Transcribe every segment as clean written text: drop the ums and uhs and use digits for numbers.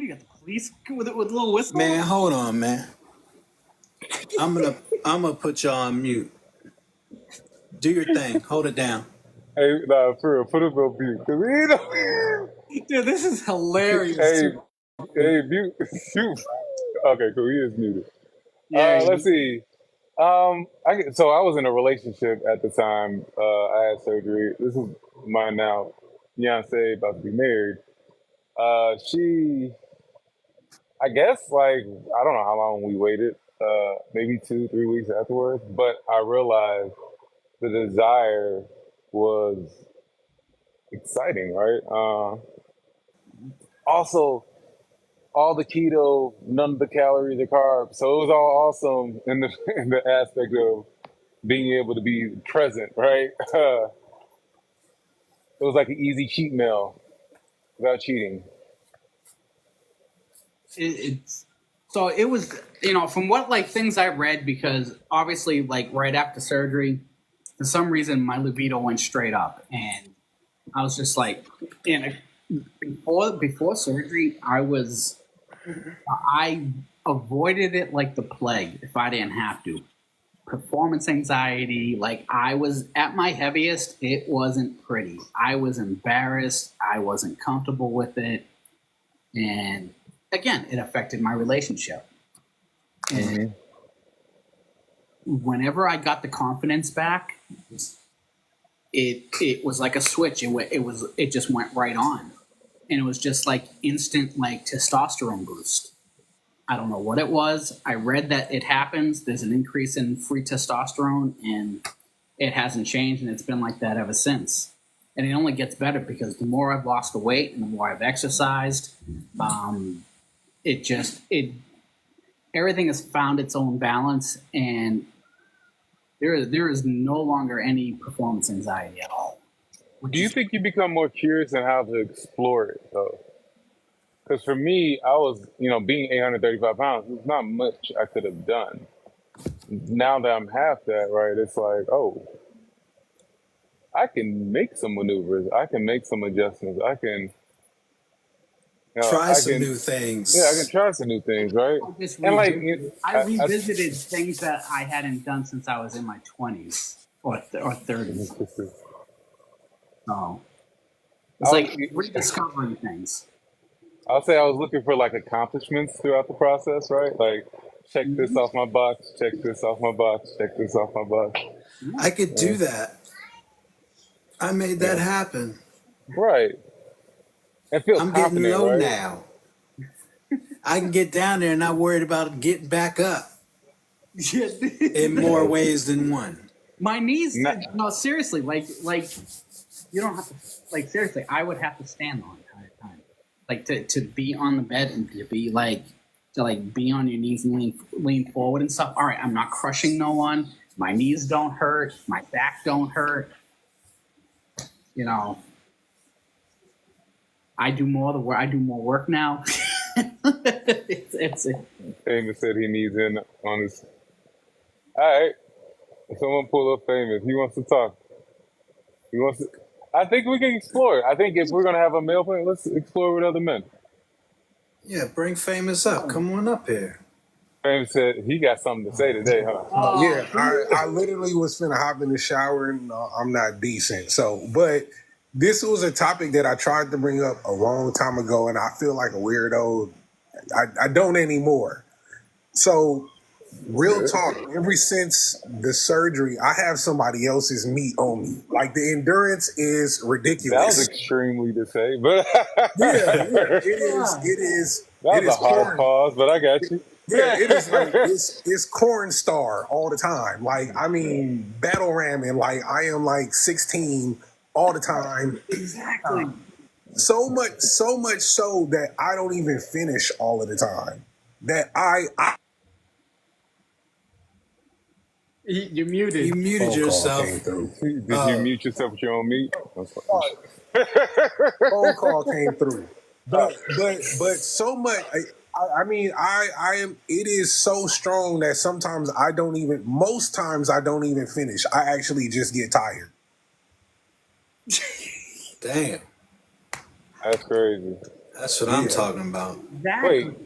You got the police with a little whistle. Man, hold on, man. I'm gonna put y'all on mute. Do your thing. Hold it down. Hey, nah, for real, put him on mute. Cause we don't. Dude, this is hilarious. Hey, mute. Okay, cool. He is muted. Yeah. Let's see. So I was in a relationship at the time. I had surgery. This is my now fiance, about to be married. She, I guess, like I don't know how long we waited. Maybe 2-3 weeks afterwards. But I realized the desire was exciting, right? Also, all the keto, none of the calories or carbs. So it was all awesome in the in the aspect of being able to be present, right? It was like an easy cheat meal without cheating. So it was, from what like things I read, because obviously like right after surgery, for some reason my libido went straight up, and I was just like, before surgery, I avoided it like the plague if I didn't have to. Performance anxiety, like I was at my heaviest, it wasn't pretty. I was embarrassed. I wasn't comfortable with it. And again, it affected my relationship. And whenever I got the confidence back, it was like a switch. It just went right on. And it was just like instant like testosterone boost. I don't know what it was. I read that it happens. There's an increase in free testosterone, and it hasn't changed, and it's been like that ever since. And it only gets better because the more I've lost the weight and the more I've exercised, everything has found its own balance, and there is no longer any performance anxiety at all. Do you think you become more curious in how to explore it, though? Because for me, I was, being 835 pounds, there's not much I could have done. Now that I'm half that, right, it's like, oh, I can make some maneuvers. I can make some adjustments. I can try some new things. Yeah, I can try some new things, right? I revisited things that I hadn't done since I was in my 20s or 30s. So it's like rediscovering things. I'll say I was looking for like accomplishments throughout the process, right? Like, check this off my box, check this off my box, check this off my box. I could do that. I made that happen. Right. It feels I'm getting low right? now. I can get down there and not worried about getting back up in more ways than one. My knees, no, seriously, like you don't have to, like, seriously, I would have to stand the entire time. Like, to be on the bed and to be be on your knees and lean forward and stuff. All right, I'm not crushing no one. My knees don't hurt. My back don't hurt. I do more work now. it's Famous said he needs in on his. All right, someone pull up Famous. He wants to talk. I think we can explore it. I think if we're gonna have a male plan, let's explore with other men. Yeah, bring Famous up. Come on up here. Famous said he got something to say today, huh? Yeah, I literally was finna hop in the shower and I'm not decent. But this was a topic that I tried to bring up a long time ago, and I feel like a weirdo. I don't anymore. So, real talk, ever since the surgery, I have somebody else's meat on me. Like, the endurance is ridiculous. That was extremely to say, but it is. That was a hard pause, but I got you. Yeah, it is like it's corn star all the time. Like, I mean, battle ramming. Like, I am like 16 all the time. exactly. So much so that I don't even finish all of the time. That I You're muted. You muted yourself. Did you mute yourself with your own meat? Phone call came through. But so much. I mean, I am. It is so strong that sometimes I don't even. Most times I don't even finish. I actually just get tired. Damn. That's crazy. That's what I'm talking about. Exactly. Wait,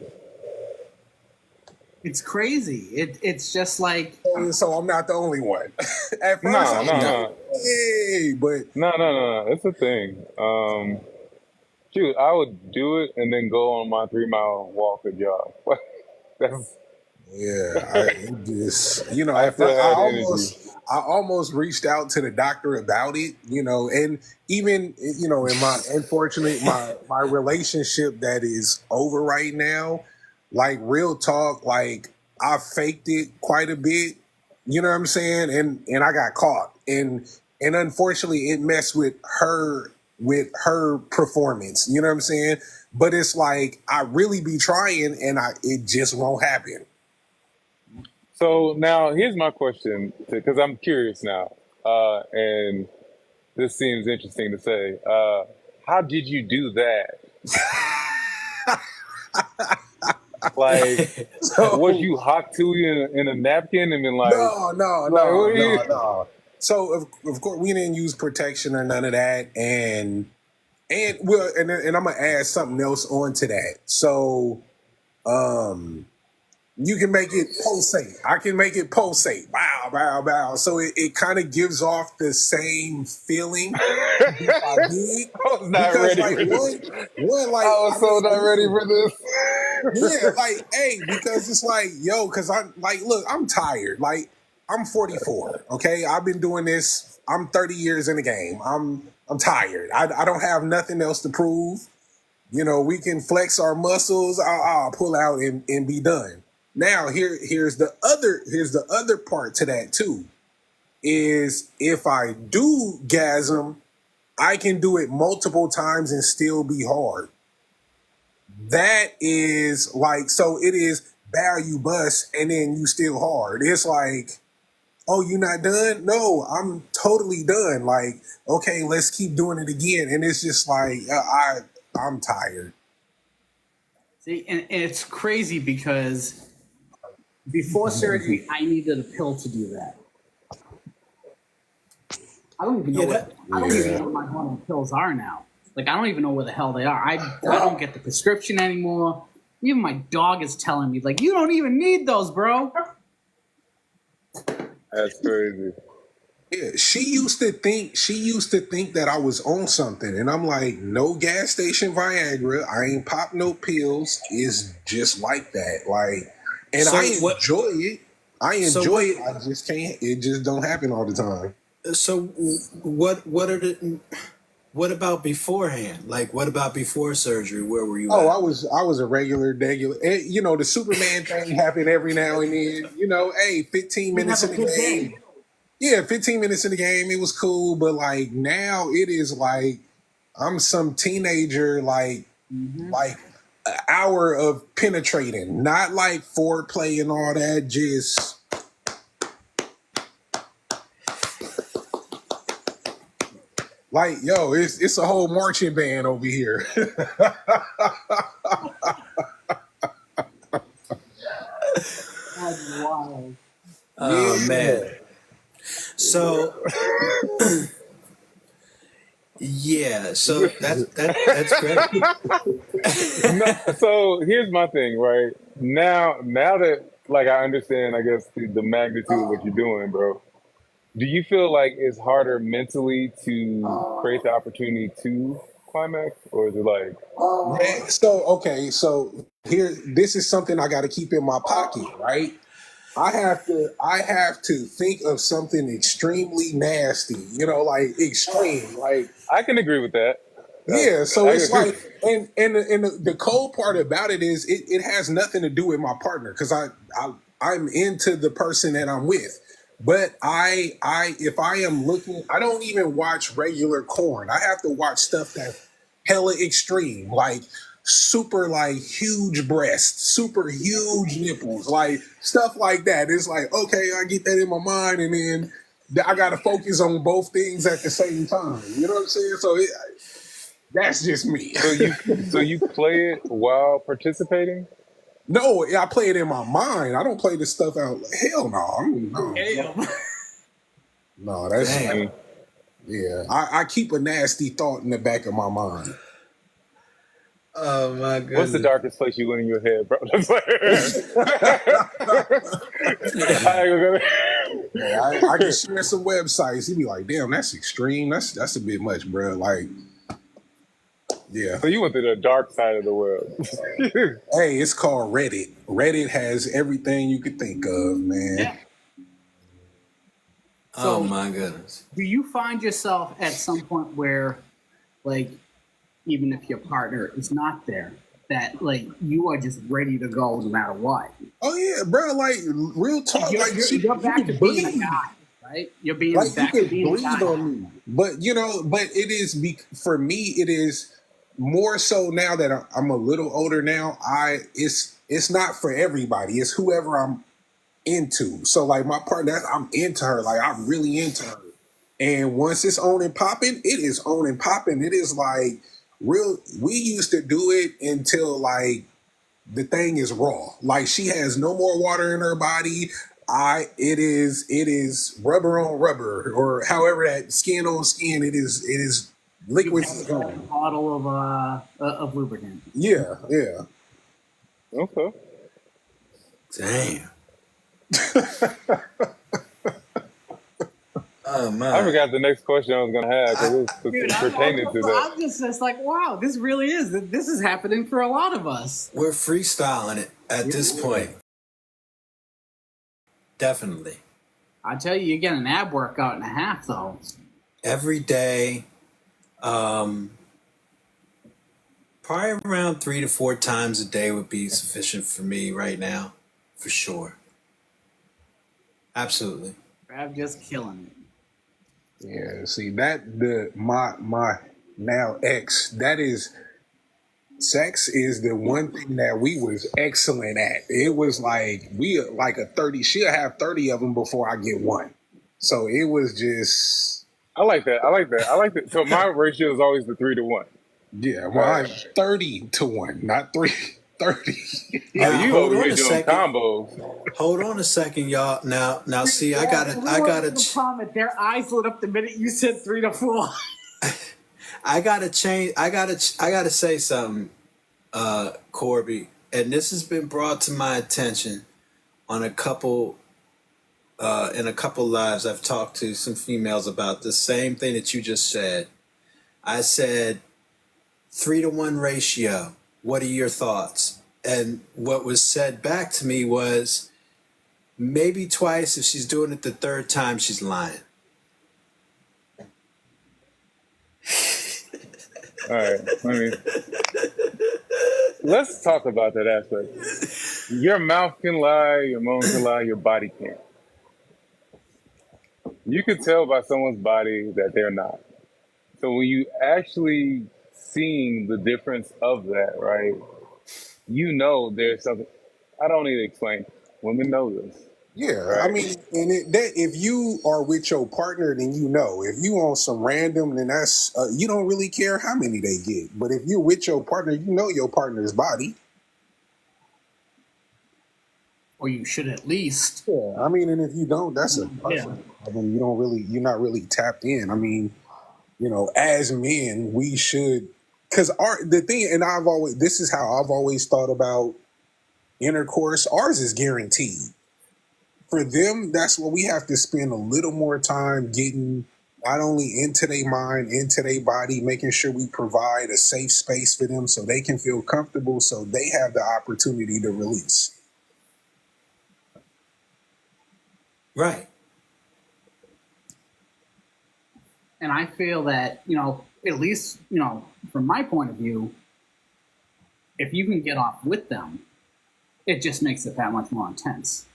It's crazy. It's just like So I'm not the only one. At first, I no, was no, like, no, hey, but no. It's a thing. Shoot, I would do it and then go on my 3 mile walk or jog. That's yeah, it just I at first still had energy. I almost reached out to the doctor about it, and even in my unfortunately my relationship that is over right now, like real talk, like I faked it quite a bit, you know what I'm saying, and I got caught, and unfortunately it messed with her performance, you know what I'm saying, but it's like I really be trying and it just won't happen. So now here's my question, because I'm curious now, and this seems interesting to say. How did you do that? Like, was So you hot to in a napkin and been no, no, like what no, are you? no, no. So of course we didn't use protection or none of that, and I'm gonna add something else onto that. So you can make it pulsate. I can make it pulsate. Wow, wow, wow. So it kind of gives off the same feeling if I did, I was not because ready like for this. one like I was I so mean not ready listen, for this. yeah, like, hey, because it's like, yo, because I'm like, look, I'm tired. Like, I'm 44. Okay, I've been doing this. I'm 30 years in the game. I'm tired. I don't have nothing else to prove. We can flex our muscles. I'll pull out and be done. Now, here's the other part to that too. Is if I do gasm, I can do it multiple times and still be hard. That is like, so it is bow you bust and then you still hard. It's like, oh, you not done? No, I'm totally done. Like, okay, let's keep doing it again. And it's just like, I'm tired. see, and it's crazy because before surgery, I needed a pill to do that. I don't even know Yeah, what that I don't even Yeah. know what my hormone pills are now. Like I don't even know where the hell they are. I don't get the prescription anymore. Even my dog is telling me like you don't even need those, bro. That's crazy. Yeah, she used to think that I was on something, and I'm like, no gas station Viagra. I ain't pop no pills. It's just like that. Like, and I so what enjoy it. I so enjoy what it. I just can't. It just don't happen all the time. so what are the what about beforehand? Like what about before surgery? Where were you Oh, at? I was a regular. The Superman thing happened every now and then. Hey, 15 You have minutes a in the good game. day. Yeah, 15 minutes in the game, it was cool. But like now, it is like I'm some teenager, like an hour of penetrating, not like foreplay and all that. Just like, yo, it's a whole marching band over here. That's wild. Oh man. Yeah. So yeah, so that's great. No, so here's my thing, right? Now that like I understand, I guess the magnitude of what you're doing, bro. Do you feel like it's harder mentally to create the opportunity to climax, or is it like So okay, so this is something I got to keep in my pocket, right? I have to think of something extremely nasty, like extreme, like I can agree with that. yeah. So I it's agree. like, and the cold part about it is it has nothing to do with my partner, because I'm into the person that I'm with. But if I am looking, I don't even watch regular corn. I have to watch stuff that's hella extreme, like super like huge breasts, super huge nipples, like stuff like that. It's like, okay, I get that in my mind, and then I got to focus on both things at the same time. You know what I'm saying? So that's just me. So you play it while participating? No, I play it in my mind. I don't play this stuff out. Hell no. Damn. No, that's Damn. Mm. yeah. I keep a nasty thought in the back of my mind. Oh my What's the goodness. darkest place you went in your head, bro? That's like, I ain't gonna- I can share some websites. He'd be like, "Damn, that's extreme. That's a bit much, bro." Like, yeah. So you went to the dark side of the world. Hey, it's called Reddit. Reddit has everything you could think of, man. Yeah. Oh So, my goodness. do you find yourself at some point where, like, even if your partner is not there, that like you are just ready to go no matter what? Oh yeah, bro. Like real talk. You're, Like you're, she, you're you back to can being a breathe. guy, right? You're being Like you back to can being a breathe guy. on me. But but it is for me. It is more so now that I'm a little older now. It's not for everybody. It's whoever I'm into. So like my partner, I'm into her. Like I'm really into her. And once it's on and popping, it is on and popping. It is like real. We used to do it until like the thing is raw. Like she has no more water in her body. It is rubber on rubber, or however that skin on skin. It is You liquids have is a going. bottle of lubricant. Yeah, yeah. Okay. Damn. Oh I my. forgot the next question I was gonna have because Dude, it's pertaining to that. I'm just like, wow, this really is. This is happening for a lot of us. We're freestyling it at this point. Definitely. I tell you, you get an ab workout and a half, though. Every day, probably around 3 to 4 times a day would be sufficient for me right now, for sure. Absolutely. I'm just killing it. Yeah, see that my now ex, that is sex is the one thing that we was excellent at. It was like we like a 30, she'll have 30 of them before I get one. So it was just I like that. I like that. I like that. So my ratio is always the 3-to-1. yeah, well I'm 30 to 1, not 3. 30. Oh, Now, you hold over on here a doing second. combos. Hold on a second, y'all. Now, see, I gotta comment. Their eyes lit up the minute you said 3 to 4. I gotta change. I gotta say something, Corby. And this has been brought to my attention on a couple, in a couple lives. I've talked to some females about the same thing that you just said. I said 3-to-1 ratio. What are your thoughts? And what was said back to me was maybe twice. If she's doing it the third time, she's lying. All right. Let's talk about that aspect. Your mouth can lie, your moan can lie, your body can't. You can tell by someone's body that they're not. So when you actually seeing the difference of that, right? You know there's something. I don't need to explain. Women know this, Yeah, I right? mean, that if you are with your partner, then you know. If you on some random, then that's you don't really care how many they get. But if you're with your partner, you know your partner's body. Or you should at least. Yeah, I mean, and if you don't, that's a Yeah. problem. You're not really tapped in. I mean, as men, we should, because the thing, and this is how I've always thought about intercourse. Ours is guaranteed. For them, that's what we have to spend a little more time getting not only into their mind, into their body, making sure we provide a safe space for them so they can feel comfortable, so they have the opportunity to release. Right. And I feel that, at least, from my point of view, if you can get off with them, it just makes it that much more intense.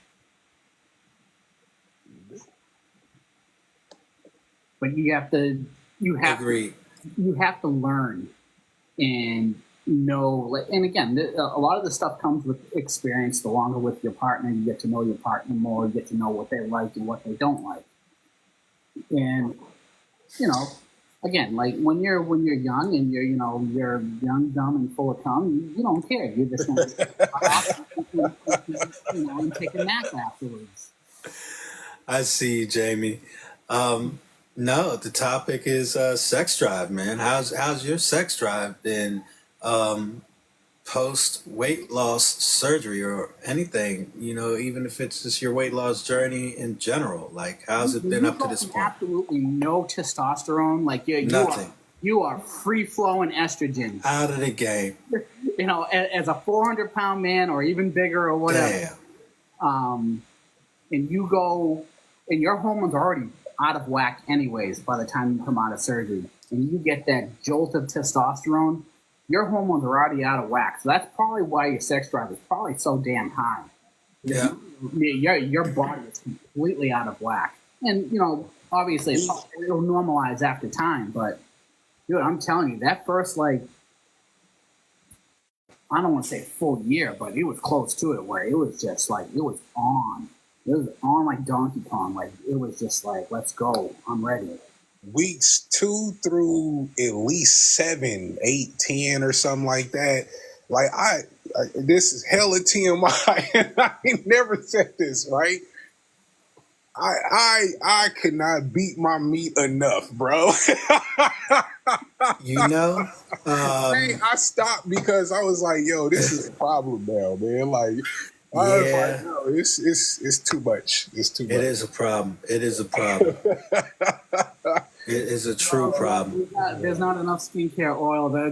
But you have to Agreed. you have to learn and know, and again, a lot of the stuff comes with experience. The longer with your partner, you get to know your partner more, you get to know what they like and what they don't like. And again, like when you're young and you're young, dumb, and full of cum, you don't care. You're just gonna and take a nap afterwards. I see you, Jamie. No, the topic is sex drive, man. How's your sex drive been post weight loss surgery or anything, even if it's just your weight loss journey in general. Like, how's it been You up to go this from point? absolutely no testosterone, like Nothing. you are free flowing estrogen. Out of the game. As a 400-pound man or even bigger or whatever. Damn. And you go, and your hormones are already out of whack anyways by the time you come out of surgery, and you get that jolt of testosterone, your hormones are already out of whack. So that's probably why your sex drive is probably so damn high. Yeah. Your body is completely out of whack. And, obviously it'll normalize after time, but dude, I'm telling you, that first, I don't want to say full year, but it was close to it, where it was just it was on. It was on like Donkey Kong. Like, it was just let's go. I'm ready. Weeks 2 through at least 7, 8, 10 or something like that. Like, I this is hella TMI, and I ain't never said this, right? I could not beat my meat enough, bro. I stopped because I was like, yo, this is a problem now, man. Like, I was like, no, it's too much. It's too much. It is a problem. It is a problem. It is a true problem. There's not enough skincare oil to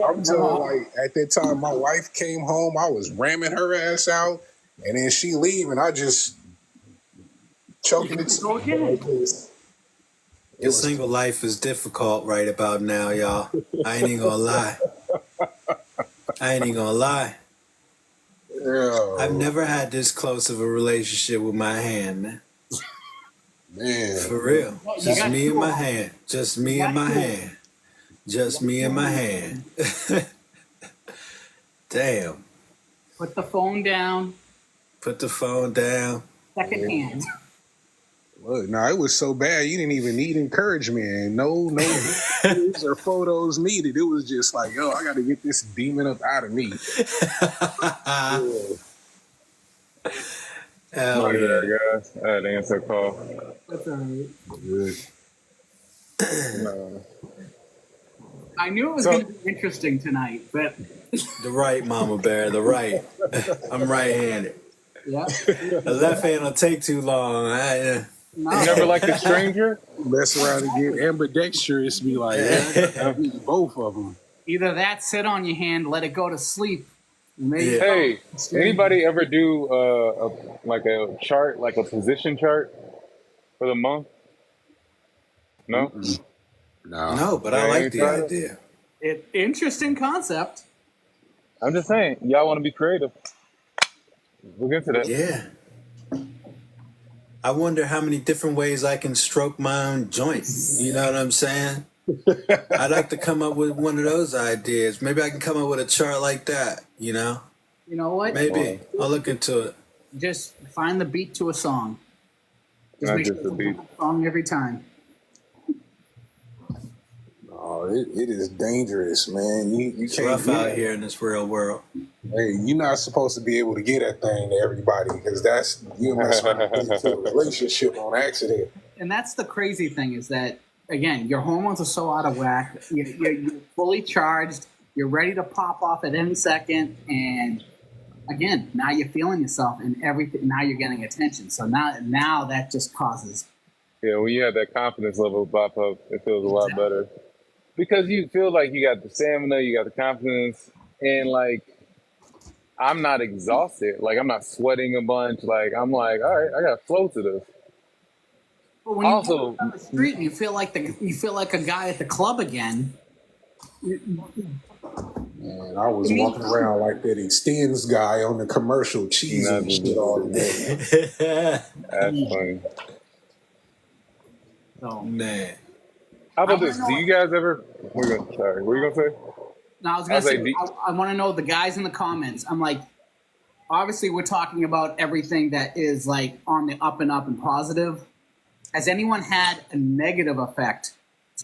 I'm telling you, at that time, my wife came home. I was ramming her ass out, and then she leave, and I just choking it. Your single life is difficult right about now, y'all. I ain't even gonna lie. Yeah. I've never had this close of a relationship with my hand, man. Man. For real. Just me and my hand. Just me and my hand. Just me and my hand. Damn. Put the phone down. Put the phone down. Second hand. Look, no, it was so bad you didn't even need encouragement. No videos or photos needed. It was just like, yo, I got to get this demon up out of me. Hell yeah, guys. I had to answer a call. That's all right. Good. I knew it was going to be interesting tonight, but The right, Mama Bear, the right. I'm right-handed. yeah. The left hand will take too long. You never liked a stranger? Mess around and get ambidextrous, be like, both of them. Either that, sit on your hand, let it go to sleep. Yeah. Hey, anybody ever do a chart, like a position chart for the month? No? No, but I like the idea. Interesting concept. I'm just saying, y'all want to be creative. Look into that. Yeah. I wonder how many different ways I can stroke my own joints. You know what I'm saying? I'd like to come up with one of those ideas. Maybe I can come up with a chart like that, You know what? Maybe. I'll look into it. Just find the beat to a song. Not make just sure the it's beat. a song every time. Oh, it is dangerous, man. You It's can't rough do out that. here in this real world. Hey, you're not supposed to be able to get that thing to everybody because you mess around and get into a relationship on accident. And that's the crazy thing is that, again, your hormones are so out of whack. You're fully charged. You're ready to pop off at any second. And, again, now you're feeling yourself and everything. Now you're getting attention. So now that just causes. Yeah, when you have that confidence level pop up, it feels a lot better. Because you feel like you got the stamina, you got the confidence, and I'm not exhausted. Like, I'm not sweating a bunch. Like, I'm like, all right, I got to flow to this. But when you walk down the street and you feel like a guy at the club again. Man, I was walking around like that Extends guy on the commercial cheese and shit all day. That's funny. So, Man. How about this? Do you guys ever? Sorry, what were you gonna say? no, I was gonna say I want to know the guys in the comments. I'm like, obviously we're talking about everything that is like on the up and positive. Has anyone had a negative effect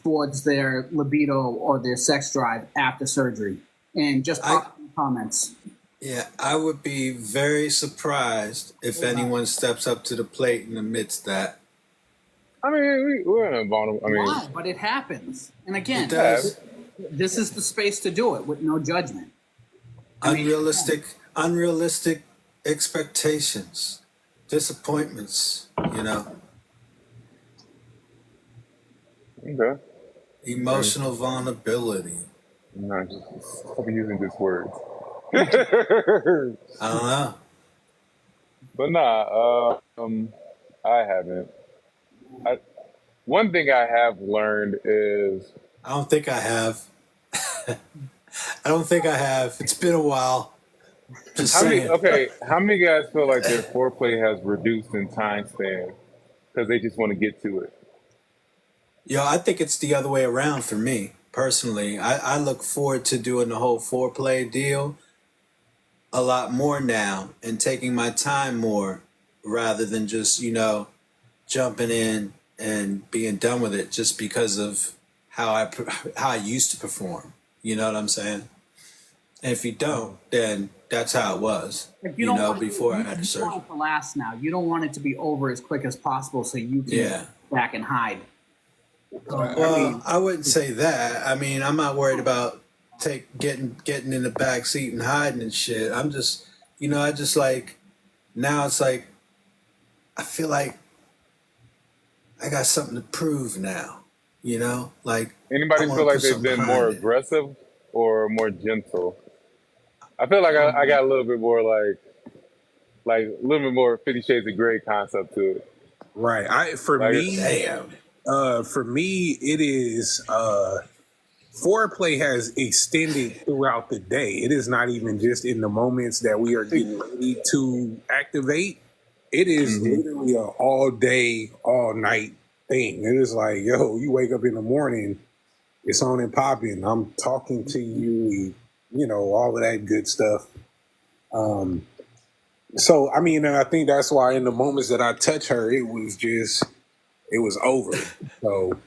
towards their libido or their sex drive after surgery? And just comments. Yeah, I would be very surprised if anyone steps up to the plate and admits that. I mean, we're in a vulnerable. Why? But it happens. And again, It does. This is the space to do it with no judgment. I mean, Unrealistic expectations, disappointments, Okay. emotional vulnerability. No, just stop using these words. I don't know. But nah, I haven't. I, one thing I have learned is I don't think I have. I don't think I have. It's been a while. Just saying. how many guys feel like their foreplay has reduced in time span because they just want to get to it? I think it's the other way around for me personally. I look forward to doing the whole foreplay deal a lot more now and taking my time more rather than just, jumping in and being done with it just because of how I used to perform. You know what I'm saying? And if you don't, then that's how it was. like you don't want Before I you, had a you surgery. want it to last now. You don't want it to be over as quick as possible so you can Yeah. go back and hide. Well, I wouldn't say that. I mean, I'm not worried about getting in the back seat and hiding and shit. I'm just, I just like now it's like I feel like I got something to prove now. Like I Anybody want feel to like put they've something been more behind it. aggressive or more gentle? I feel like I got a little bit more like a little bit more 50 Shades of Grey concept to it. Right. Like, Damn. For me, it is foreplay has extended throughout the day. It is not even just in the moments that we are getting ready to activate. It is literally an all day, all night thing. It is like, yo, you wake up in the morning, it's on and popping. I'm talking to you, all of that good stuff. So, I mean, and I think that's why in the moments that I touch her, it was over. So,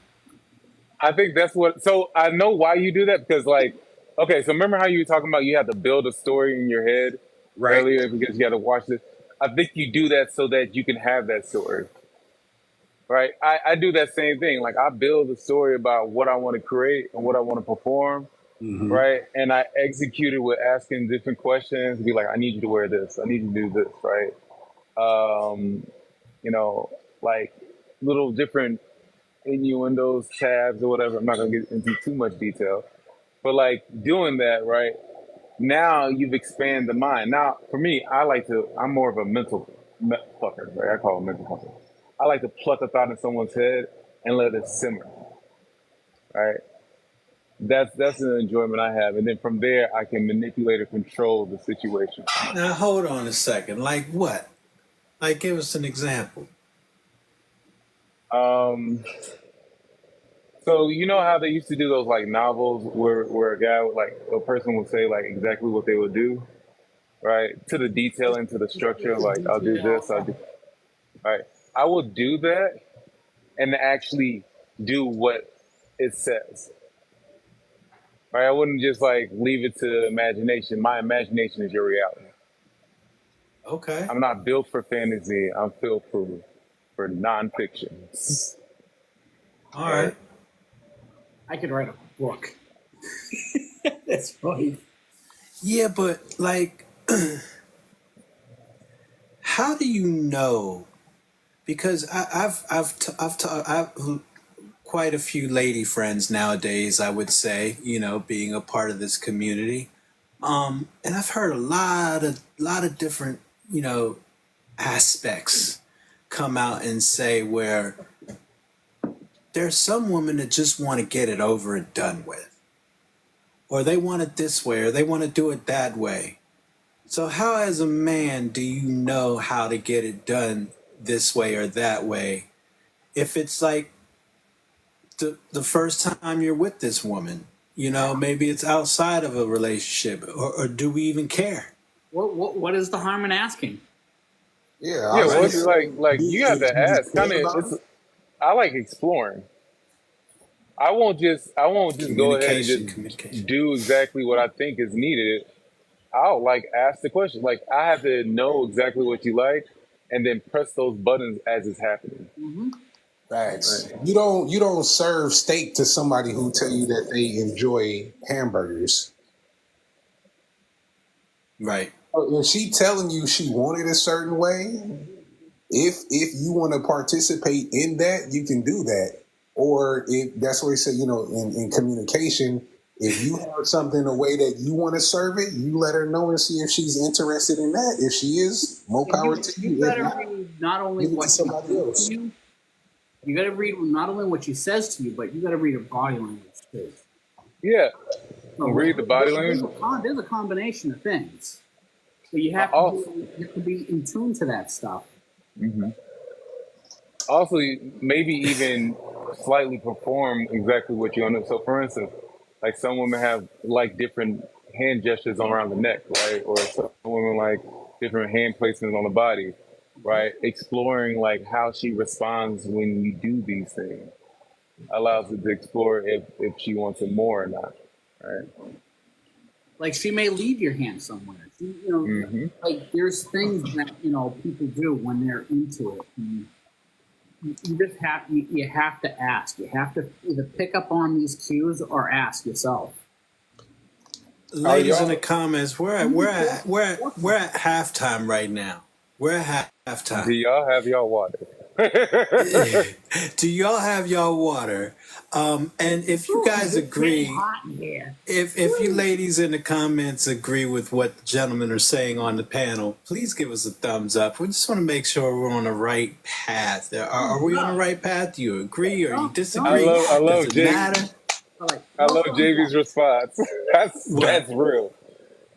I think that's what. So I know why you do that because, like, okay, so remember how you were talking about you had to build a story in your head right. earlier because you had to watch this. I think you do that so that you can have that story, right? I do that same thing. Like I build a story about what I want to create and what I want to perform, right? And I execute it with asking different questions. Be like, I need you to wear this. I need you to do this, right? Like little different innuendos, tabs, or whatever. I'm not gonna get into too much detail, but like doing that, right? Now you've expanded the mind. Now, for me, I'm more of a mental fucker, right? I call it mental fucker. I like to pluck a thought in someone's head and let it simmer, right? That's an enjoyment I have, and then from there I can manipulate or control the situation. Now hold on a second. Like what? Like give us an example. So you know how they used to do those like novels where a person would say like exactly what they would do, right? To the detail and to the structure, like I'll do this, right? I will do that and actually do what it says. Right? I wouldn't just like leave it to imagination. My imagination is your reality. Okay. I'm not built for fantasy. I'm built for nonfiction. All right. I could write a book. That's funny. Yeah, but like, how do you know? Because I've quite a few lady friends nowadays. I would say, being a part of this community, and I've heard a lot of different, aspects come out and say where there's some women that just want to get it over and done with, or they want it this way, or they want to do it that way. So how, as a man, do you know how to get it done this way or that way? If it's like the first time you're with this woman, maybe it's outside of a relationship, or do we even care? What is the harm in asking? Yeah. Yeah, well, it's like you have to ask. Kind of, About it? I like exploring. I won't just go ahead and Communication. do exactly what I think is needed. I'll like ask the question. Like I have to know exactly what you like, and then press those buttons as it's happening. Facts. Right. You don't serve steak to somebody who tell you that they enjoy hamburgers. Right. If she telling you she wanted a certain way, if you want to participate in that, you can do that. Or if that's what he said, in communication, if you have something a way that you want to serve it, you let her know and see if she's interested in that. If she is, more And power you to you you. If gotta not, read not only give it to what she somebody says to else. you, you gotta read not only what she says to you, but you gotta read her body language too. Yeah. So Read the body language. there's a combination of things. So you have Also, to be in tune to that stuff. also, maybe even slightly perform exactly what you want. So, for instance, like some women have like different hand gestures around the neck, right? Or some women like different hand placements on the body, right? Exploring like how she responds when you do these things allows her to explore if she wants it more or not, right? Like she may leave your hand somewhere. Like there's things that people do when they're into it. And you just you have to ask. You have to either pick up on these cues or ask yourself. Ladies in the Y'all, comments, we're at halftime right now. We're at halftime. do y'all have y'all water? Do y'all have y'all water? And if you guys It's getting agree, hot in here. if you ladies in the comments agree with what the gentlemen are saying on the panel, please give us a thumbs up. We just want to make sure we're on the right path. Are we on the right path? Do you agree or you disagree? I Does love it Jay. matter? All right. I love JV's response. That's What? real.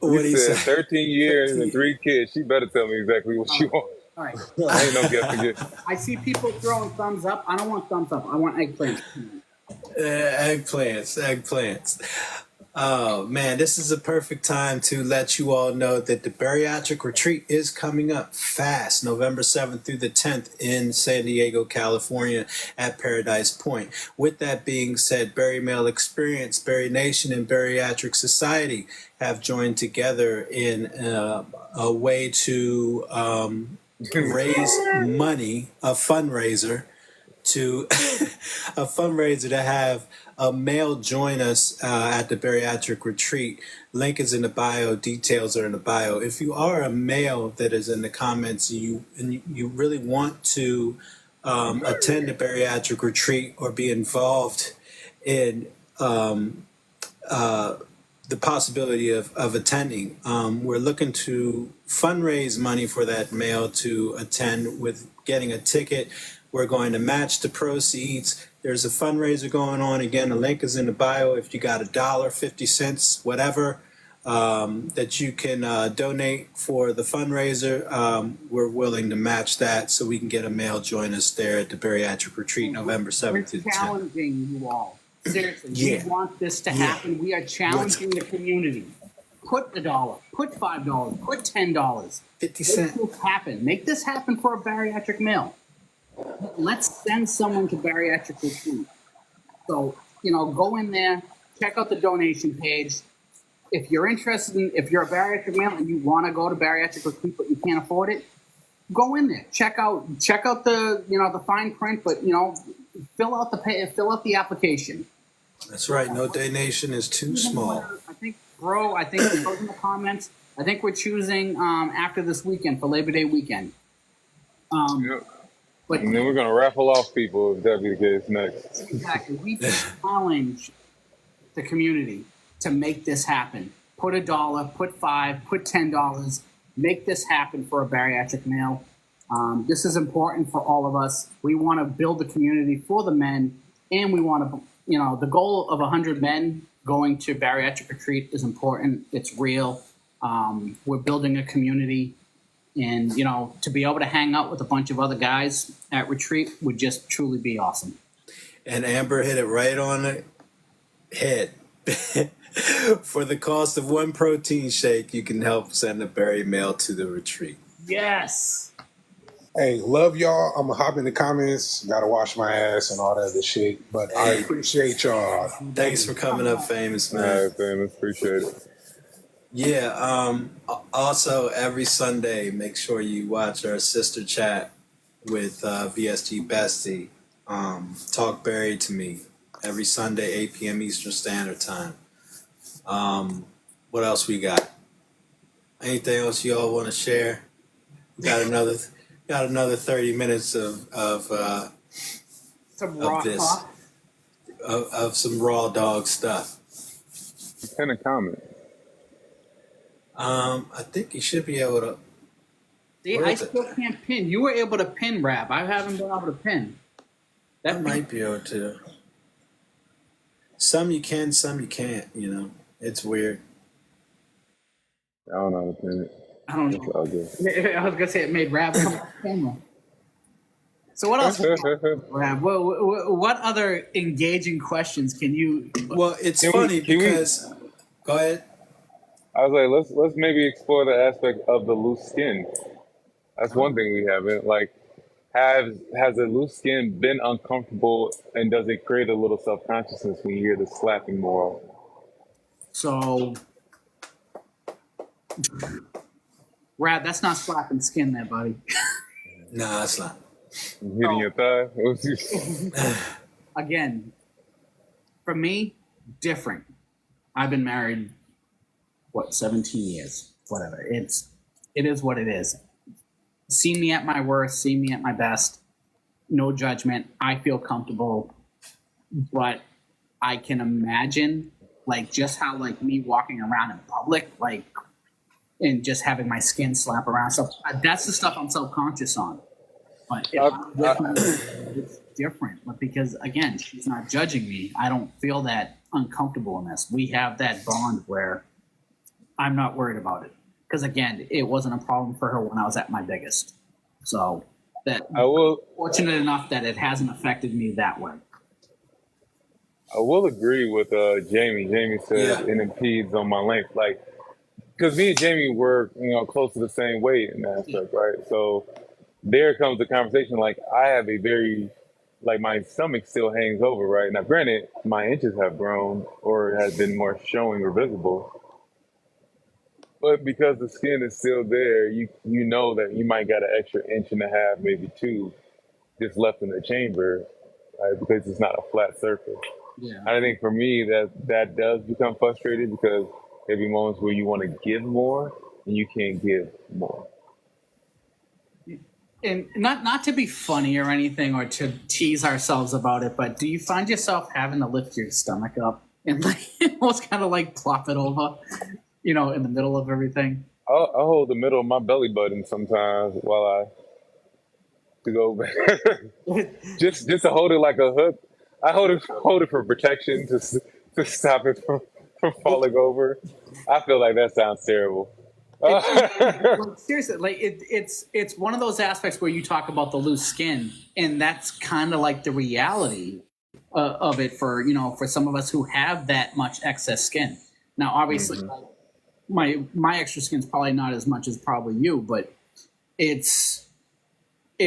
He What do you said say? 13 years and 3 kids. She better tell me exactly what she wants. All right. I ain't no guessing it. I see people throwing thumbs up. I don't want thumbs up. I want eggplants. Eggplants. Oh man, this is a perfect time to let you all know that the bariatric retreat is coming up fast, November 7th through the 10th in San Diego, California at Paradise Point. With that being said, Bari Male Experience, Bari Nation, and Bariatric Society have joined together in a way to raise money, a fundraiser to have a male join us at the bariatric retreat. Link is in the bio. Details are in the bio. If you are a male that is in the comments and you really want to attend a bariatric retreat or be involved in the possibility of attending, we're looking to fundraise money for that male to attend with getting a ticket. We're going to match the proceeds. There's a fundraiser going on. Again, the link is in the bio. If you got $1, 50 cents, whatever, that you can donate for the fundraiser, we're willing to match that so we can get a male join us there at the bariatric retreat November 7th to We're 10th. challenging you all. Seriously, Yeah. we want this to happen. We are challenging the community. Put $1, put $5, put $10. 50 Make cents. this happen. Make this happen for a bariatric male. Let's send someone to bariatric retreat. So, go in there, check out the donation page. If you're interested if you're a bariatric male and you want to go to bariatric retreat but you can't afford it, go in there. Check out the the fine print, but fill out the application. That's right. No donation is too small. I think it goes in the comments. I think we're choosing after this weekend for Labor Day weekend. Yep. But And then we're going to raffle off people if that be the case next. exactly, we challenge the community to make this happen. Put $1, put $5, put $10. Make this happen for a bariatric male. This is important for all of us. We want to build the community for the men, and we want to, the goal of 100 men going to bariatric retreat is important. It's real. We're building a community, and to be able to hang out with a bunch of other guys at retreat would just truly be awesome. And Amber hit it right on the head. For the cost of one protein shake, you can help send a Bari male to the retreat. Yes. Hey, love y'all. I'm going to hop in the comments. Got to wash my ass and all that other shit. But I appreciate y'all. Thanks for coming up, famous All man. right, famous. Appreciate it. Yeah. Also, every Sunday, make sure you watch our sister chat with VSG Bestie Talk Bari to me every Sunday, 8 p.m. Eastern Standard Time. What else we got? Anything else you all want to share? Got another 30 minutes Some of raw this talk. of some raw dog stuff. Pin a comment. I think you should be able to. See, Where I is it? still can't pin. You were able to pin Rab. I haven't been able to pin. I That might be able to. Some you can, some you can't. You know, it's weird. I don't know how to pin it. I don't It's know. all good. I was gonna say it made Rab come off camera. So what else, Rab? What other engaging questions can you? Well, it's Can we- funny can we- because. Go ahead. I was like, let's maybe explore the aspect of the loose skin. That's one thing we haven't. Like, has the loose skin been uncomfortable, and does it create a little self consciousness when you hear the slapping more? So, Rab, that's not slapping skin, there, buddy. Nah, it's not. Hitting your thigh? It was just- Again, for me, different. I've been married, 17 years, whatever. It is what it is. See me at my worst, see me at my best. No judgment. I feel comfortable, but I can imagine like just how like me walking around in public, like, and just having my skin slap around stuff. That's the stuff I'm self-conscious on. But if I'm with my wife, it's different. But because again, she's not judging me, I don't feel that uncomfortable in this. We have that bond where I'm not worried about it. Because again, it wasn't a problem for her when I was at my biggest. So that I will fortunate enough that it hasn't affected me that way. agree with Jamie. Jamie said Yeah. it impedes on my length, like because me and Jamie were close to the same weight in that aspect, right? So there comes the conversation. Like I have a very like my stomach still hangs over, right? Now, granted, my inches have grown or has been more showing or visible. But because the skin is still there, you know that you might got an extra inch and a half, maybe two, just left in the chamber, right? Because it's not a flat surface. Yeah. I think for me that does become frustrating because there'll be moments where you want to give more and you can't give more. And not to be funny or anything or to tease ourselves about it, but do you find yourself having to lift your stomach up and like almost kind of like plop it over, in the middle of everything? I'll hold the middle of my belly button sometimes while I to go back. just to hold it like a hook. I hold it for protection to stop it from falling over. I feel like that sounds terrible. Like, seriously, like it's one of those aspects where you talk about the loose skin, and that's kind of like the reality of it for for some of us who have that much excess skin. Now, obviously, my extra skin's probably not as much as probably you, but it's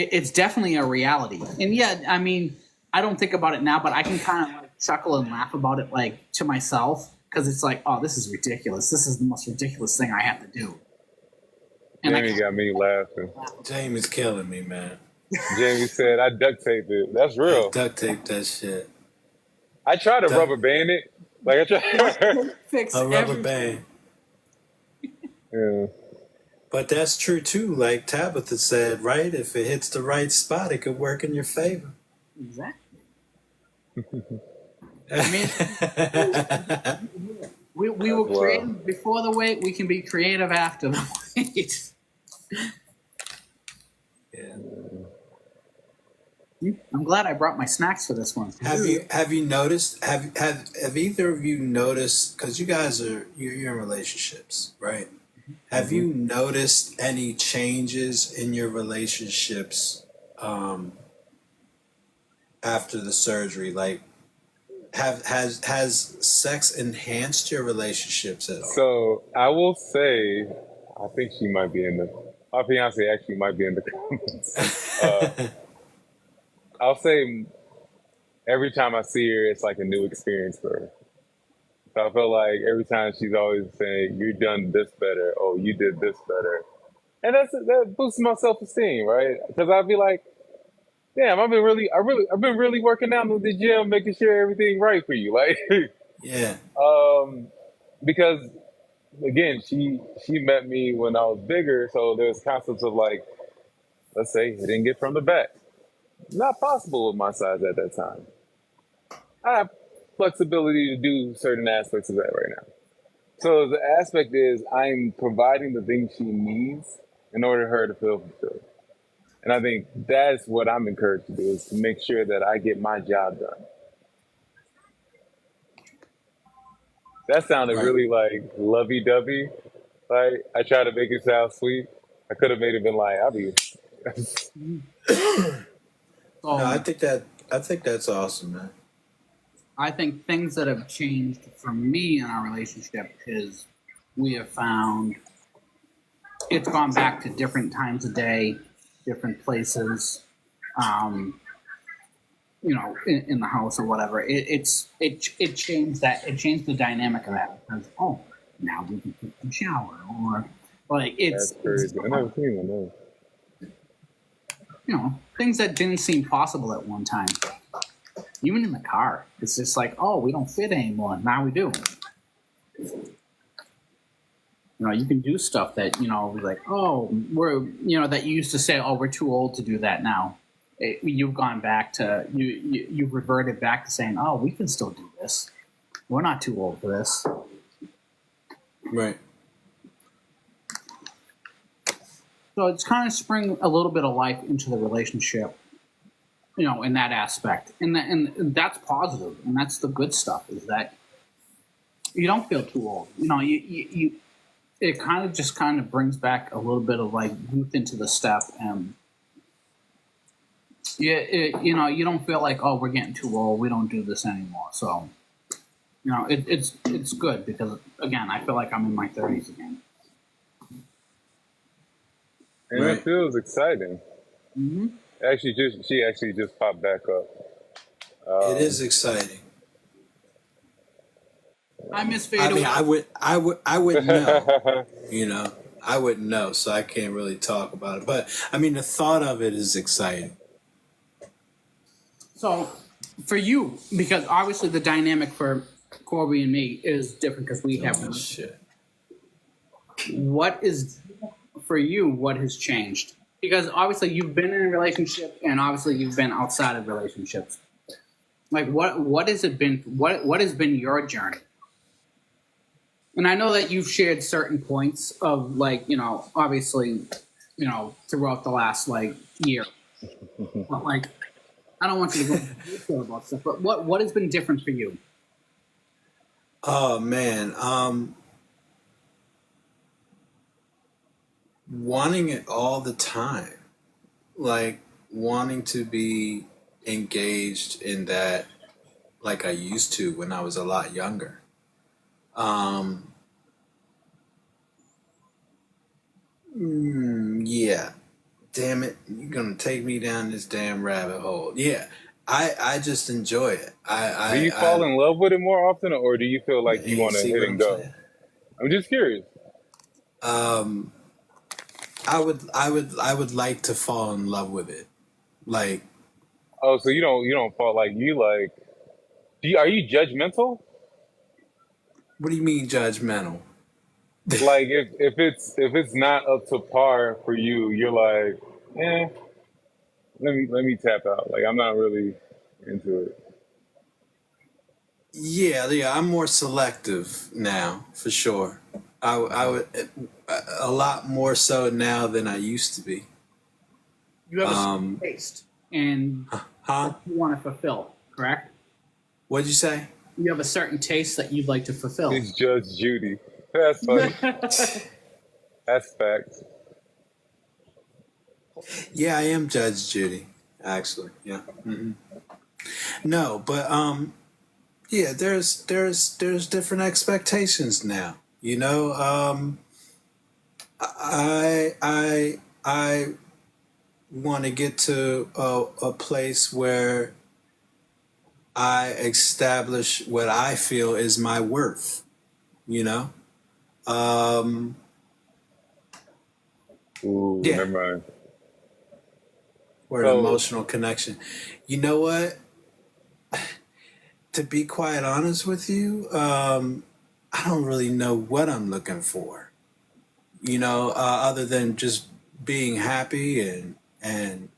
definitely a reality. And yeah, I mean, I don't think about it now, but I can kind of like chuckle and laugh about it like to myself. Because it's like, oh, this is ridiculous. This is the most ridiculous thing I have to do. And Jamie got me laughing. Jamie's killing me, man. Jamie said, I duct taped it. That's real. Duct tape that shit. I try to rubber band it. Like I try. fix A rubber everything. band. Yeah. But that's true too. Like Tabitha said, right? If it hits the right spot, it could work in your favor. Exactly. I mean, we were creative before the weight. We can be creative after the weight. Yeah. I'm glad I brought my snacks for this one. Have you noticed? Have either of you noticed? Because you guys you're in relationships, right? Have you noticed any changes in your relationships after the surgery? Like, has sex enhanced your relationships at all? So I will say, I think she might be in my fiance actually might be in the comments. I'll say every time I see her, it's like a new experience for her. So I feel like every time she's always saying, "You done this better," "Oh, you did this better," and that boosts my self-esteem, right? Because I'll be like, damn, I've been really working out in the gym, making sure everything right for you. Like, Yeah. because again, she met me when I was bigger, so there's concepts of like, let's say, hitting it from the back. Not possible with my size at that time. I have flexibility to do certain aspects of that right now. So the aspect is I'm providing the things she needs in order for her to feel fulfilled. And I think that's what I'm encouraged to do is to make sure that I get my job done. That sounded Right. really like lovey dovey. Like I try to make it sound sweet. I could have made it been like, I'll be No, So I think that's awesome, man. I think things that have changed for me in our relationship is we have found it's gone back to different times of day, different places, um, in the house or whatever. It changed that. It changed the dynamic of that because now we can take the shower or like that's crazy. I never seen one of things that didn't seem possible at one time. Even in the car, it's just like, we don't fit anymore. Now we do. You can do stuff that like, we're that you used to say, we're too old to do that now. You've gone back to you've reverted back to saying, we can still do this. We're not too old for this. Right. So it's kind of spring a little bit of life into the relationship, in that aspect, and that's positive, and that's the good stuff. Is that you don't feel too old. You it kind of brings back a little bit of like youth into the step, and you don't feel like we're getting too old. We don't do this anymore. So it's good because again I feel like I'm in my 30s again. and Right. it feels exciting. Mm-hmm. She actually just popped back up. It is exciting. I miss I mean, Fade. I would know, I wouldn't know, so I can't really talk about it. But I mean, the thought of it is exciting. So, for you, because obviously the dynamic for Corby and me is different because we have. Oh shit. What is for you? What has changed? Because obviously you've been in a relationship, and obviously you've been outside of relationships. Like what has it been? What has been your journey? And I know that you've shared certain points of like obviously throughout the last like year, but like. I don't want you to go into detail about stuff, but what has been different for you? Oh man, wanting it all the time, like wanting to be engaged in that, like I used to when I was a lot younger. Yeah. Damn it, you're gonna take me down this damn rabbit hole. Yeah, I just enjoy it. Do you fall in love with it more often, or do you feel like you You want to see hit what and I'm go? saying? I'm just curious. I would like to fall in love with it. Like, Oh, so you don't fall like you like. Are you judgmental? what do you mean judgmental? Like if it's not up to par for you, you're like, let me tap out. Like I'm not really into it. Yeah, I'm more selective now for sure. I would a lot more so now than I used to be. You have a certain taste, and Huh? you want to fulfill, correct? What'd you say? You have a certain taste that you'd like to fulfill. It's Judge Judy. That's funny. That's facts. Yeah, I am Judge Judy. Actually, yeah. No, but yeah, there's different expectations now. I want to get to a place where I establish what I feel is my worth. You know, Ooh, yeah, never mind. or an So emotional connection. You know what? To be quite honest with you, I don't really know what I'm looking for. Other than just being happy and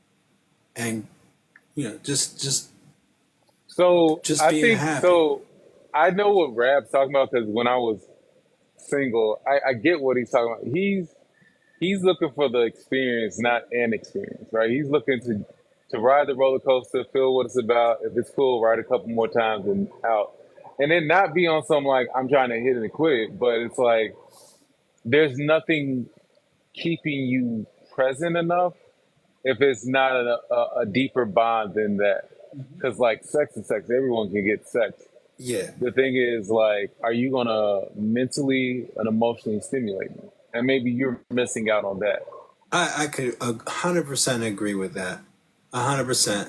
just so just I being think happy. so. I know what Rab's talking about because when I was single, I get what he's talking about. He's looking for the experience, not an experience, right? He's looking to ride the roller coaster, feel what it's about. If it's cool, ride a couple more times and out, and then not be on some like I'm trying to hit it and quit it. But it's like there's nothing keeping you present enough if it's not a deeper bond than that. Because like sex is sex, everyone can get sex. Yeah, The thing is, like, are you gonna mentally and emotionally stimulate me? And maybe you're missing out on that. I could 100% agree with that. 100%.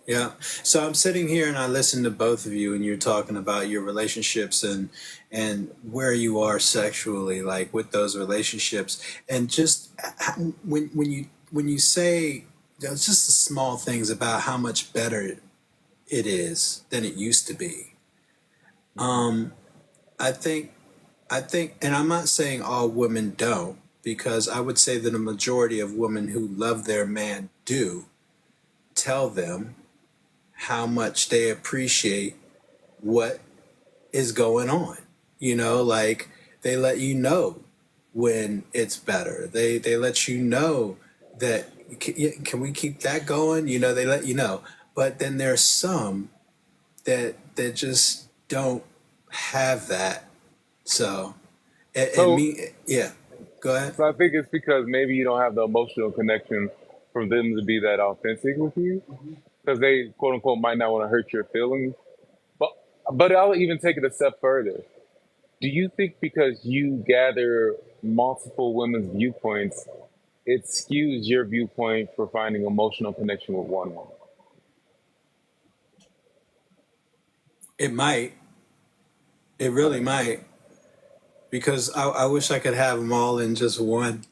Yeah. So I'm sitting here and I listen to both of you, and you're talking about your relationships and where you are sexually, like with those relationships, and just when you say just the small things about how much better it is than it used to be. I think and I'm not saying all women don't, because I would say that a majority of women who love their man do tell them how much they appreciate what is going on. Like they let you know when it's better. They let you know that can we keep that going? They let you know. But then there's some that just don't have that. So and So, me, yeah. Go ahead. so I think it's because maybe you don't have the emotional connection for them to be that authentic with you, because they quote unquote might not want to hurt your feelings. But but I'll even take it a step further. Do you think because you gather multiple women's viewpoints, it skews your viewpoint for finding emotional connection with one woman? It might. It really Right. might. Because I wish I could have them all in just one.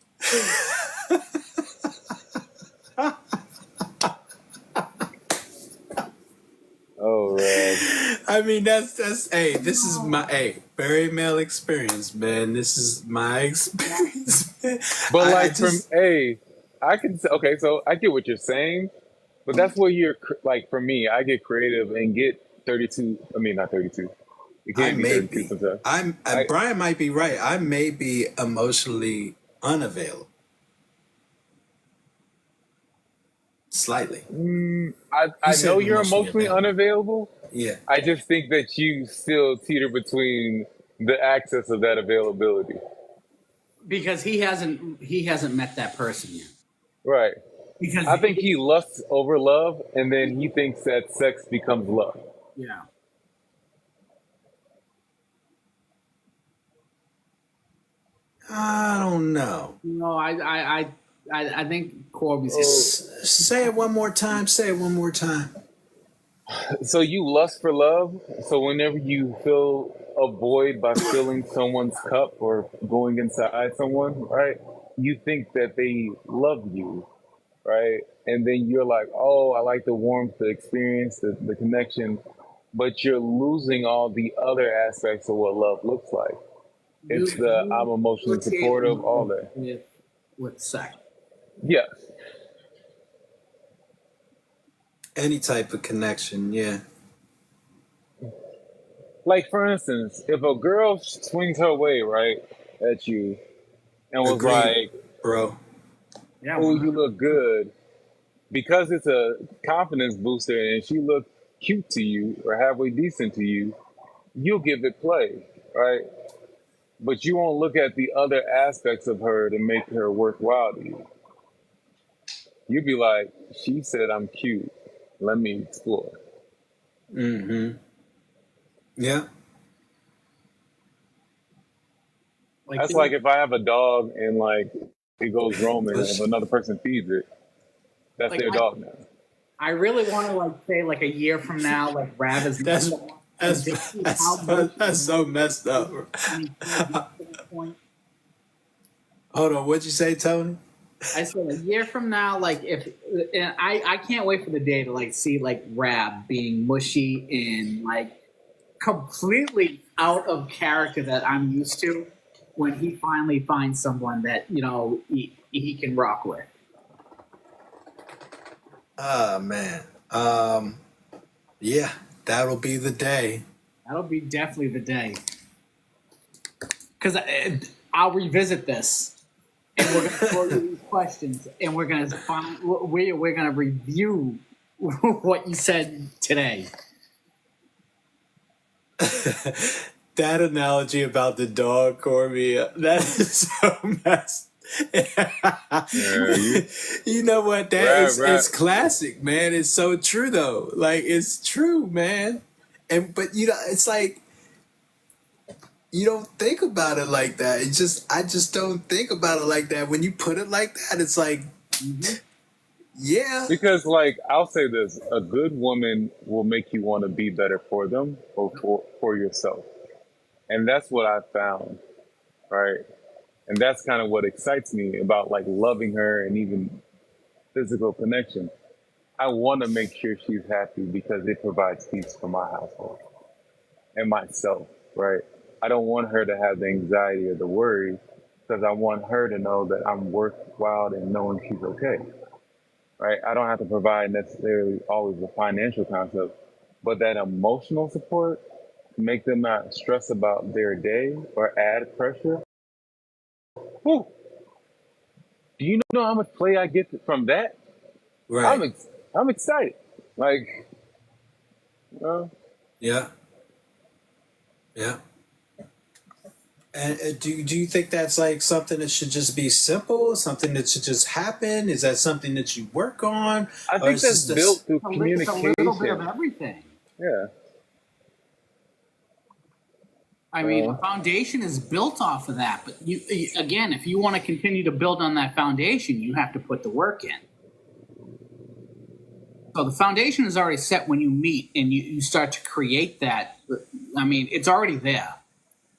Oh, Rab. I mean, that's hey, this is my very male experience, man. This is my experience, man. But I like from just a, I can okay, so I get what you're saying, but that's where you're like for me, I get creative and get 32. I mean, not 32. It I can be may 32 be. sometimes. I Brian might be right. I may be emotionally unavailable, slightly. I You know said you're emotionally emotionally available. unavailable. Yeah. I just think that you still teeter between the access of that availability. Because he hasn't met that person yet. Right. Because I think he lusts over love, and then he thinks that sex becomes love. yeah, I don't know. I think Corby's hitting. Oh, Say it one more time. Say it one more time. so you lust for love. So whenever you feel a void by filling someone's cup or going inside someone, right? You think that they love you, right? And then you're like, oh, I like the warmth, the experience, the connection, but you're losing all the other aspects of what love looks like. It's the You I'm emotionally associate supportive, all love that. with sex. Yes. Any type of connection, yeah. Like for instance, if a girl swings her way right at you and was Agreed, like, bro. Yeah, "Oh, why you not? look good," because it's a confidence booster and she looked cute to you or halfway decent to you, you'll give it play, right? But you won't look at the other aspects of her to make her worthwhile to you. You'll be like, "She said I'm cute. Let me explore." Mm-hmm. Yeah. Like That's like if I have a dog and like it goes roaming, and if Let's, another person feeds it, that's like their dog now. I really want to like say like a year from now, like Rav is that's and just see how much that's so messed up. he can be to that point. Hold on, what'd you say, Tony? I said a year from now, like if and I can't wait for the day to like see like Rab being mushy and like completely out of character that I'm used to when he finally finds someone that he can rock with. Oh man. Yeah, that'll be the day. That'll be definitely the day. Because I'll revisit this, and we're going to throw you these questions, and we're going to we're going to review what you said today. That analogy about the dog, Corby, that is so messed. Yeah, You know what? It's classic, man. It's so true though. Like it's true, man. But it's like you don't think about it like that. I just don't think about it like that. When you put it like that, it's like, yeah. because like I'll say this: a good woman will make you want to be better for them or for yourself, and that's what I found, right? And that's kind of what excites me about like loving her and even physical connection. I want to make sure she's happy because it provides peace for my household and myself, right? I don't want her to have the anxiety or the worry because I want her to know that I'm worthwhile and knowing she's okay, right? I don't have to provide necessarily always the financial concept, but that emotional support to make them not stress about their day or add pressure. Whew. Do you know how much play I get from that? Right. I'm excited. Like, Yeah. Yeah. And do you think that's like something that should just be simple, something that should just happen? Is that something that you work on? I think that's built through It's a little bit of communication. everything. Yeah. I mean, a foundation is built off of that. But again, if you want to continue to build on that foundation, you have to put the work in. So the foundation is already set when you meet and you start to create that. I mean, it's already there.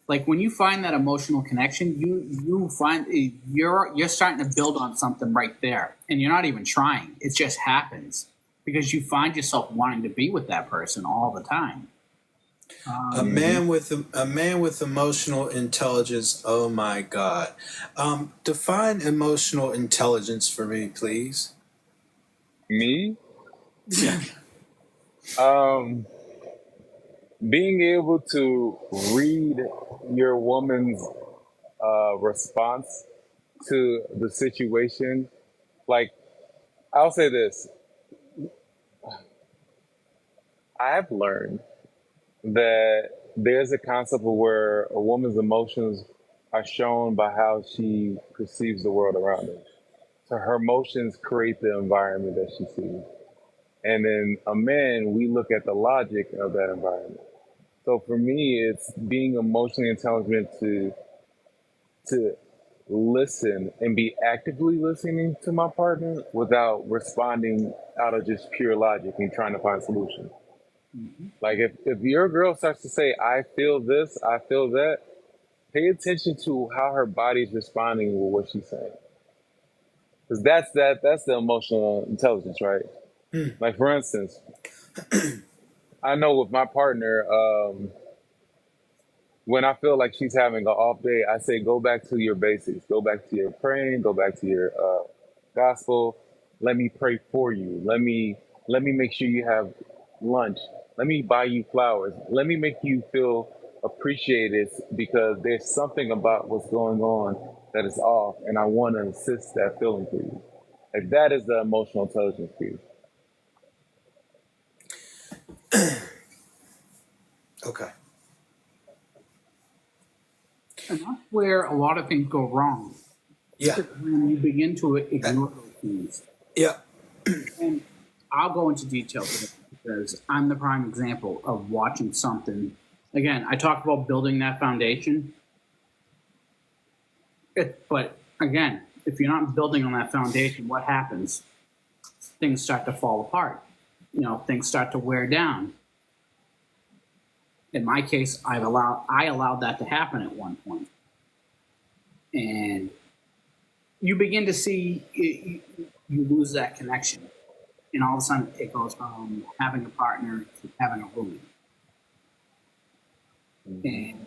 Like when you find that emotional connection, you find you're starting to build on something right there, and you're not even trying. It just happens because you find yourself wanting to be with that person all the time. A man with emotional intelligence. Oh my God! Define emotional intelligence for me, please. Me, Yeah. being able to read your woman's response to the situation. Like, I'll say this: I've learned that there's a concept of where a woman's emotions are shown by how she perceives the world around her. So her emotions create the environment that she sees. And then a man, we look at the logic of that environment. So for me, it's being emotionally intelligent to listen and be actively listening to my partner without responding out of just pure logic and trying to find solutions. Like if your girl starts to say, I feel this, I feel that, pay attention to how her body's responding with what she's saying. Because that's the emotional intelligence, right? Like for instance, I know with my partner, when I feel like she's having an off day, I say, go back to your basics. Go back to your praying. Go back to your gospel. Let me pray for you. Let me make sure you have lunch. Let me buy you flowers. Let me make you feel appreciated because there's something about what's going on that is off, and I want to assist that feeling for you. Like that is the emotional intelligence piece. Okay. And that's where a lot of things go wrong. Yeah. When you begin to ignore those things. Yeah. And I'll go into detail with it because I'm the prime example of watching something. Again, I talked about building that foundation. But again, if you're not building on that foundation, what happens? Things start to fall apart. Things start to wear down. In my case, I allowed that to happen at one point. And you begin to see you lose that connection, and all of a sudden it goes from having a partner to having a roommate, and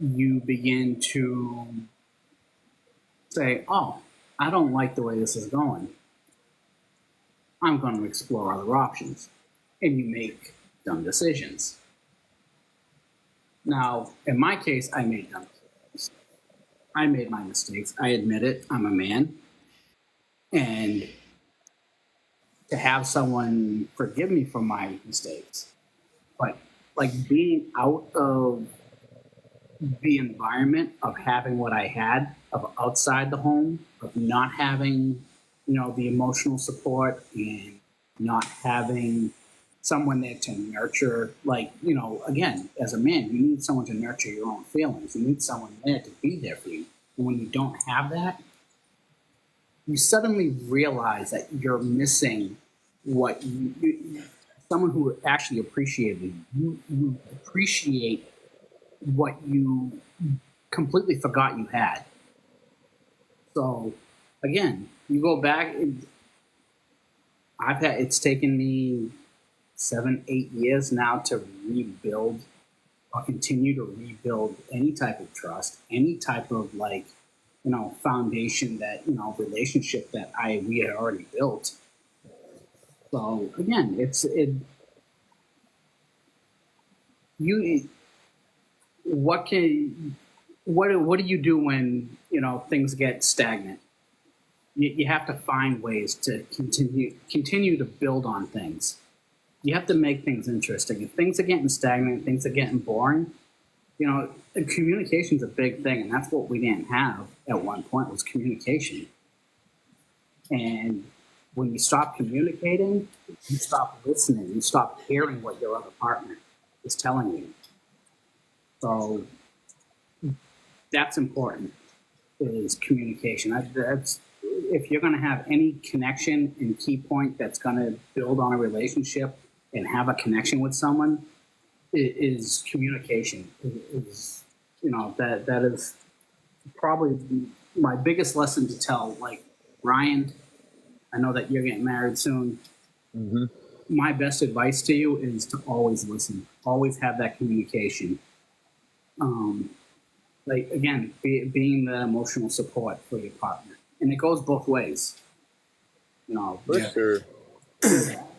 you begin to say, "Oh, I don't like the way this is going. I'm going to explore other options," and you make dumb decisions. Now, in my case, I made dumb decisions. I made my mistakes. I admit it. I'm a man. And to have someone forgive me for my mistakes, but like being out of the environment of having what I had, of outside the home, of not having, the emotional support and not having someone there to nurture, like, again, as a man, you need someone to nurture your own feelings. You need someone there to be there for you. And when you don't have that, you suddenly realize that you're missing what someone who actually appreciated you. You appreciate what you completely forgot you had. So again, you go back, it's taken me 7-8 years now to rebuild or continue to rebuild any type of trust, any type of foundation that, relationship that we had already built. So again, what do you do when, things get stagnant? You have to find ways to continue to build on things. You have to make things interesting. If things are getting stagnant, things are getting boring, communication's a big thing, and that's what we didn't have at one point, was communication. And when you stop communicating, you stop listening, you stop hearing what your other partner is telling you. So that's important, is communication. That's, if you're going to have any connection and key point that's going to build on a relationship and have a connection with someone, is communication. That is probably my biggest lesson to tell. Like, Ryan, I know that you're getting married soon. Mm-hmm. My best advice to you is to always listen, always have that communication. Again, being the emotional support for your partner, and it goes both ways. For sure.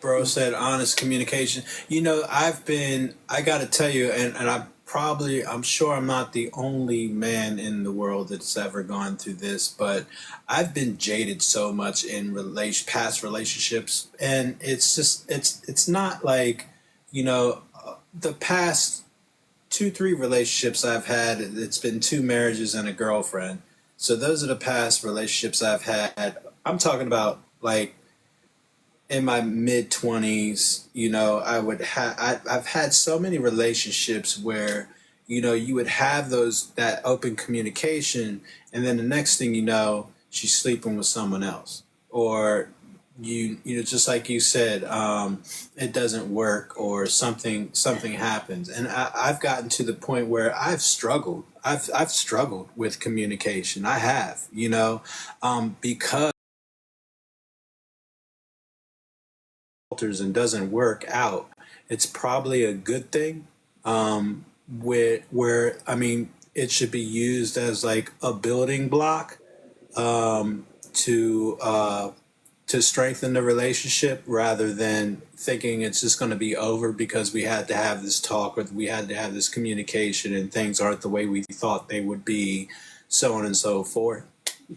Bro said honest communication. I got to tell you, and I'm sure I'm not the only man in the world that's ever gone through this, but I've been jaded so much in past relationships, and it's not like, the past 2-3 relationships I've had, it's been 2 marriages and a girlfriend. So those are the past relationships I've had. I'm talking about like in my mid-20s, I've had so many relationships where, you would have that open communication, and then the next thing you know, she's sleeping with someone else, or just like you said, it doesn't work, or something happens, and I've gotten to the point where I've struggled with communication. I have, because and doesn't work out, it's probably a good thing. It should be used as like a building block, to strengthen the relationship, rather than thinking it's just going to be over because we had to have this talk, or we had to have this communication, and things aren't the way we thought they would be, so on and so forth.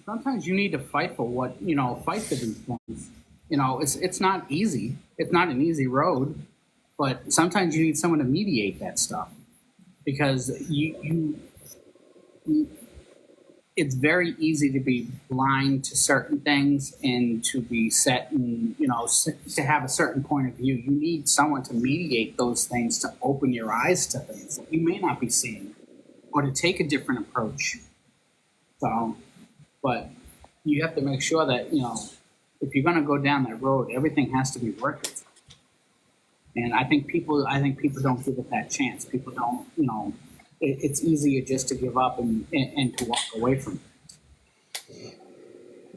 Sometimes you need to fight for these points. It's not easy. It's not an easy road, but sometimes you need someone to mediate that stuff, because it's very easy to be blind to certain things and to be set and, to have a certain point of view. You need someone to mediate those things, to open your eyes to things that you may not be seeing, or to take a different approach. So, but you have to make sure that, if you're going to go down that road, everything has to be worth it. And I think people don't give it that chance. People don't, it's easier just to give up and to walk away from it.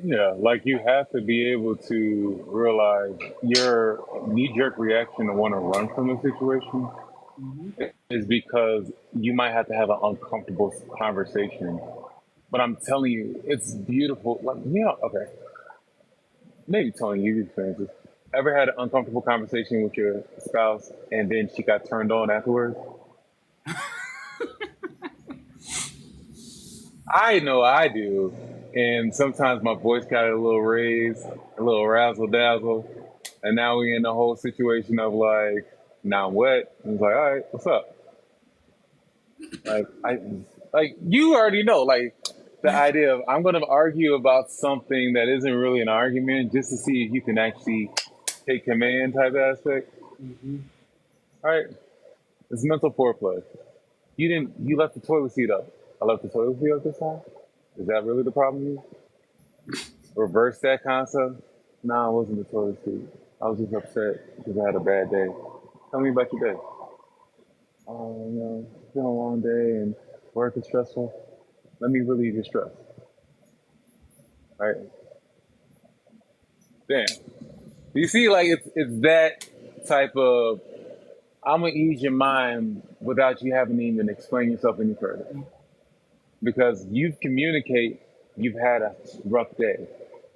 Yeah, like you have to be able to realize your knee-jerk reaction to want to run from a situation Mhm. is because you might have to have an uncomfortable conversation. But I'm telling you, it's beautiful. Like, okay, maybe telling you experiences. Ever had an uncomfortable conversation with your spouse and then she got turned on afterwards? I know I do. And sometimes my voice got a little raised, a little razzle dazzle. And now we in the whole situation of like, now what? And it's like, all right, what's up? Like you already know, like the idea of I'm gonna argue about something that isn't really an argument just to see if you can actually take command type aspect. Mhm. All right, it's mental foreplay. You left the toilet seat up. I left the toilet seat up this time. Is that really the problem here? Reverse that concept. No, it wasn't the toilet seat. I was just upset because I had a bad day. Tell me about your day. Oh, it's been a long day and work is stressful. Let me relieve your stress. Right? Damn. You see, like it's that type of I'm gonna ease your mind without you having to even explain yourself any further. Because you've communicate you've had a rough day.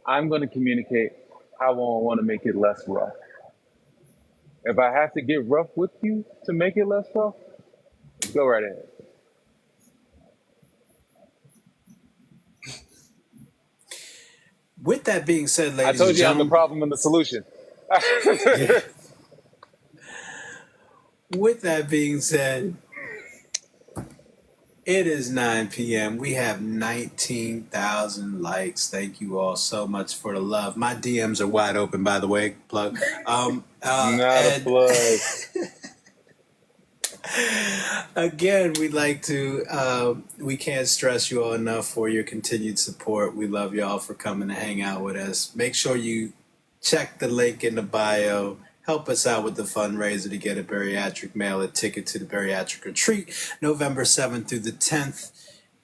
I'm gonna communicate how I want to make it less rough. If I have to get rough with you to make it less rough, go right ahead. With that being said, I ladies and told you I'm the gentlemen, problem and the solution. yeah. With that being said, it is 9 p.m. We have 19,000 likes. Thank you all so much for the love. My DMs are wide open, by the way. Plug. Not a And plug. again, we'd like to, we can't stress you all enough for your continued support. We love y'all for coming to hang out with us. Make sure you check the link in the bio. Help us out with the fundraiser to get a bariatric male a ticket to the bariatric retreat, November 7th through the 10th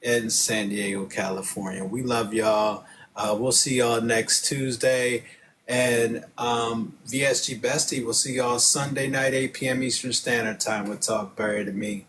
in San Diego, California. We love y'all. We'll see y'all next Tuesday. And VSG Bestie, we'll see y'all Sunday night, 8 p.m. Eastern Standard Time with Talk Barry to Me.